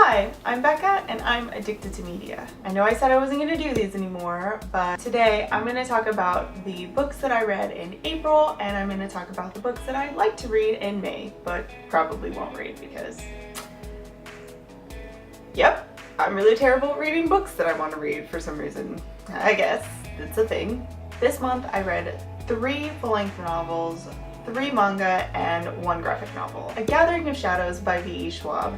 Hi, I'm Becca and I'm addicted to media. I know I said I wasn't going to do these anymore, but today I'm going to talk about the books that I read in April, and I'm going to talk about the books that I'd like to read in May, but probably won't read because, yep, I'm really terrible at reading books that I want to read for some reason. I guess it's a thing. This month I read 3 full-length novels, 3 manga, and 1 graphic novel. A Gathering of Shadows by V.E. Schwab.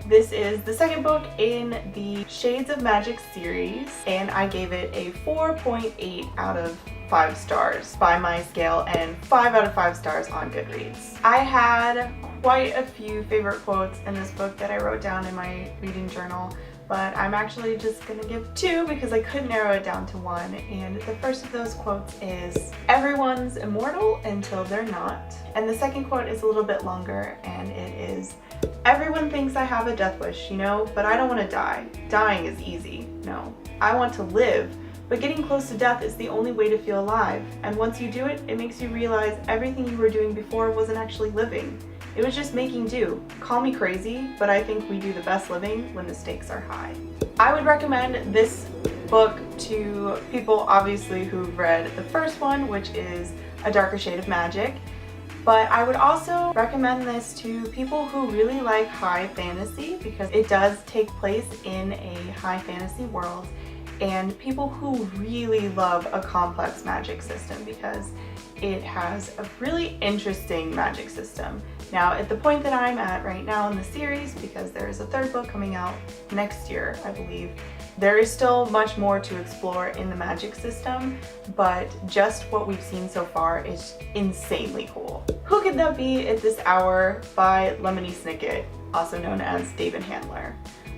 This is the second book in the Shades of Magic series, and I gave it a 4.8 out of 5 stars by my scale and 5 out of 5 stars on Goodreads. I had quite a few favorite quotes in this book that I wrote down in my reading journal, but I'm actually just gonna give 2 because I couldn't narrow it down to 1. And the first of those quotes is, "Everyone's immortal until they're not." And the second quote is a little bit longer, and it is, "Everyone thinks I have a death wish, you know, but I don't want to die. Dying is easy. No, I want to live. But getting close to death is the only way to feel alive. And once you do it, it makes you realize everything you were doing before wasn't actually living. It was just making do. Call me crazy, but I think we do the best living when the stakes are high." I would recommend this book to people, obviously, who've read the first one, which is A Darker Shade of Magic. But I would also recommend this to people who really like high fantasy, because it does take place in a high fantasy world, and people who really love a complex magic system because it has a really interesting magic system. Now, at the point that I'm at right now in the series, because there is a 3rd book coming out next year, I believe, there is still much more to explore in the magic system, but just what we've seen so far is insanely cool. Who Could That Be at This Hour by Lemony Snicket, also known as David Handler.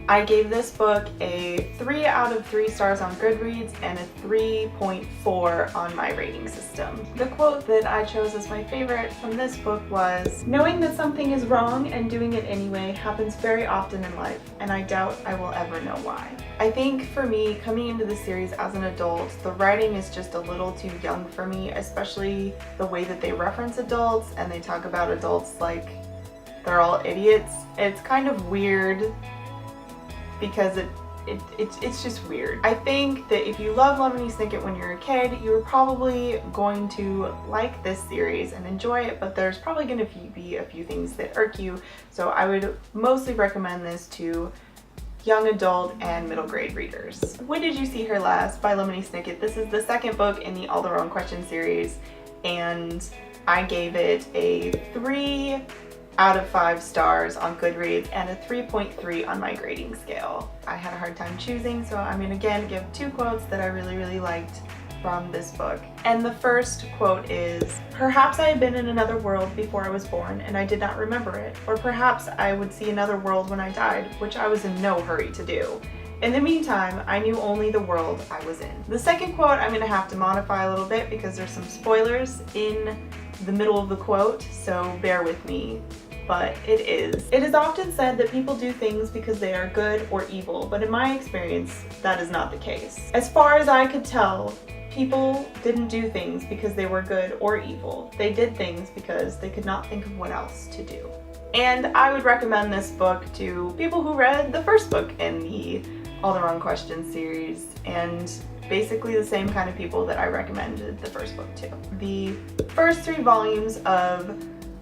I gave this book a 3 out of 3 stars on Goodreads and a 3.4 on my rating system. The quote that I chose as my favorite from this book was, "Knowing that something is wrong and doing it anyway happens very often in life, and I doubt I will ever know why." I think for me, coming into the series as an adult, the writing is just a little too young for me, especially the way that they reference adults and they talk about adults like they're all idiots. It's kind of weird because it's just weird. I think that if you love Lemony Snicket when you're a kid, you're probably going to like this series and enjoy it, but there's probably going to be a few things that irk you, so I would mostly recommend this to young adult and middle grade readers. When Did You See Her Last by Lemony Snicket. This is the 2nd book in the All the Wrong Questions series, and I gave it a 3 out of 5 stars on Goodreads and a 3.3 on my grading scale. I had a hard time choosing, so I'm gonna again give 2 quotes that I really liked from this book. And the first quote is, "Perhaps I had been in another world before I was born and I did not remember it, or perhaps I would see another world when I died, which I was in no hurry to do. In the meantime, I knew only the world I was in." The second quote I'm gonna have to modify a little bit because there's some spoilers in the middle of the quote, so bear with me. But it is often said that people do things because they are good or evil, but in my experience, that is not the case. As far as I could tell, people didn't do things because they were good or evil. They did things because they could not think of what else to do. And I would recommend this book to people who read the first book in the All the Wrong Questions series, and basically the same kind of people that I recommended the first book to. The first 3 volumes of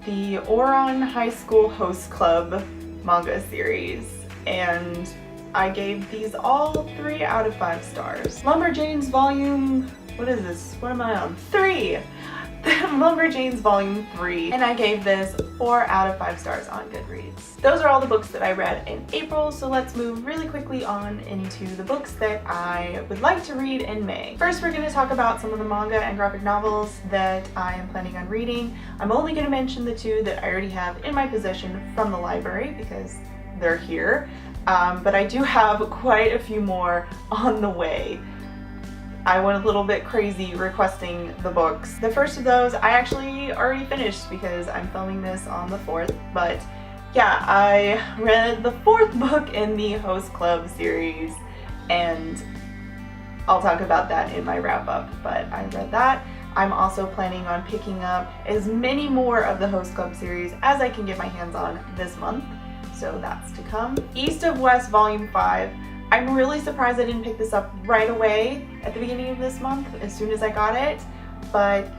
the Ouran High School Host Club manga series, and I gave these all 3 out of 5 stars. Lumberjanes Volume, what is this? What am I on? 3! Lumberjanes Volume 3, and I gave this 4 out of 5 stars on Goodreads. Those are all the books that I read in April, so let's move really quickly on into the books that I would like to read in May. First, we're going to talk about some of the manga and graphic novels that I am planning on reading. I'm only going to mention the 2 that I already have in my possession from the library because they're here, but I do have quite a few more on the way. I went a little bit crazy requesting the books. The first of those I actually already finished because I'm filming this on the 4th, but yeah, I read the 4th book in the Host Club series, and I'll talk about that in my wrap up, but I read that. I'm also planning on picking up as many more of the Host Club series as I can get my hands on this month. so that's to come. East of West Volume 5. I'm really surprised I didn't pick this up right away at the beginning of this month, as soon as I got it, but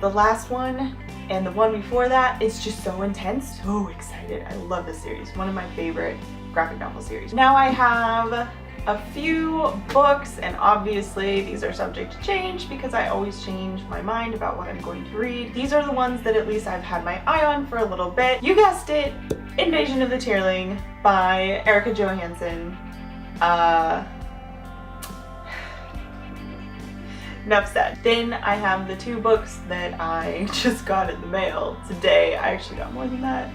the last one and the one before that, it's just so intense. So excited. I love this series. One of my favorite graphic novel series. Now I have a few books, and obviously these are subject to change because I always change my mind about what I'm going to read. These are the ones that at least I've had my eye on for a little bit. You guessed it, Invasion of the Tearling by Erica Johansson. Enough said. Then I have the 2 books that I just got in the mail today. I actually got more than that.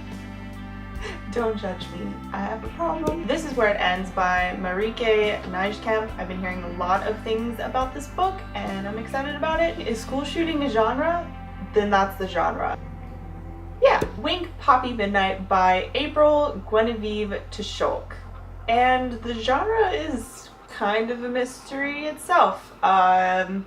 Don't judge me, I have a problem. This Is Where It Ends by Marieke Nijkamp. I've been hearing a lot of things about this book and I'm excited about it. Is school shooting a genre? Then that's the genre. Yeah, Wink Poppy Midnight by April Guinevere Tishok. And the genre is kind of a mystery itself. I've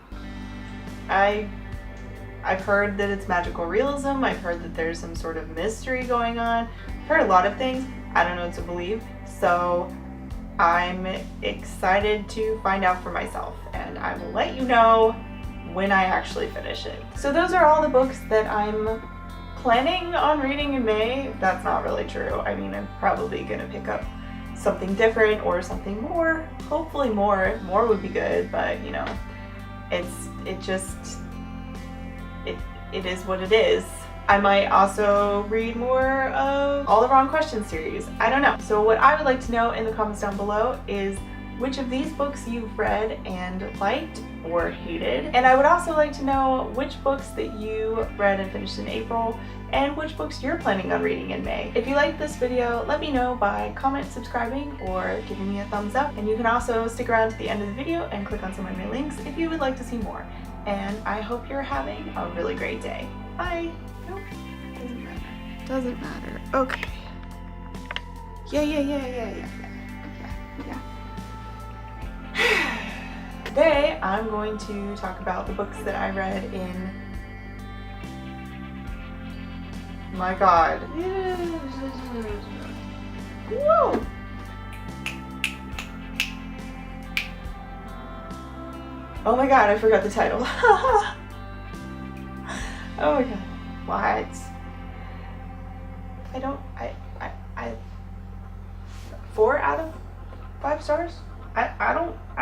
heard that it's magical realism. I've heard that there's some sort of mystery going on. I've heard a lot of things. I don't know what to believe. So I'm excited to find out for myself, and I will let you know when I actually finish it. So those are all the books that I'm planning on reading in May. That's not really true. I mean, I'm probably gonna pick up something different or something more. Hopefully more. More would be good, but you know, it is what it is. I might also read more of All the Wrong Questions series. I don't know. So what I would like to know in the comments down below is which of these books you've read and liked or hated. And I would also like to know which books that you read and finished in April and which books you're planning on reading in May. If you liked this video, let me know by comment, subscribing, or giving me a thumbs up. And you can also stick around to the end of the video and click on some of my links if you would like to see more. And I hope you're having a really great day. Bye. Nope, doesn't matter. Doesn't matter. Okay. Yeah. Today, I'm going to talk about the books that I read in... My God. Whoa! Oh my God, I forgot the title. Oh my God. What? I 4 out of 5 stars? I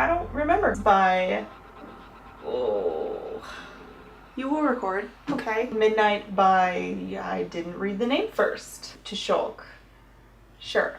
don't remember. It's by, oh, you will record. Okay. Midnight by, I didn't read the name first. Tishok. Sure.